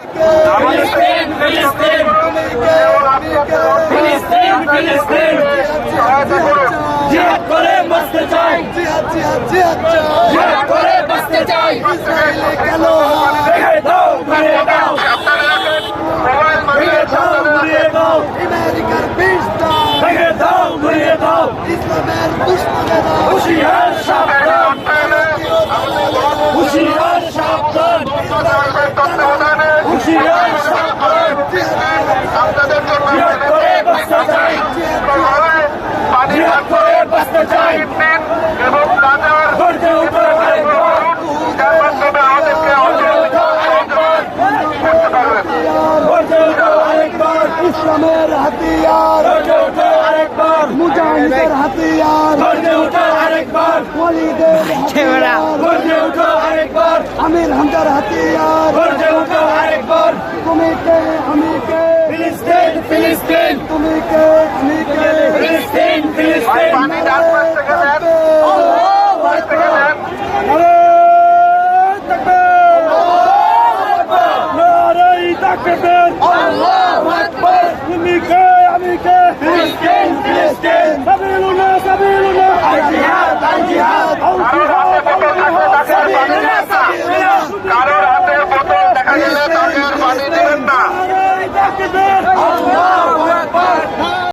ফিলিস্তিন ফিলিস্তিন ফিলিস্তিন ফিলিস্তিন জিহাদ করে বাঁচতে চাই জিহাদ করে বাঁচতে চাই ভেঙে দাও ভেঙে দাও ভেঙে দাও ঘুরিয়ে দাও ভেঙে দাও ঘুরিয়ে দাও হুঁশিয়ার সাবধান হুঁশিয়ার সাবধান হুঁশিয়ার সাবধান জিহাদ করে বাঁচতে চাই জিহাদ করে বাঁচতে চাই গর্জে উঠো আরেকবার গর্জে উঠো আরেকবার ইসলামের হাতিয়ার গর্জে উঠো আরেকবার মুজাহিদের হাতিয়ার গর্জে উঠো আরেকবার ওয়ালিদের হাতিয়ার গর্জে উঠো আরেকবার আমির হামজার হাতিয়ার গর্জে উঠো আরেকবার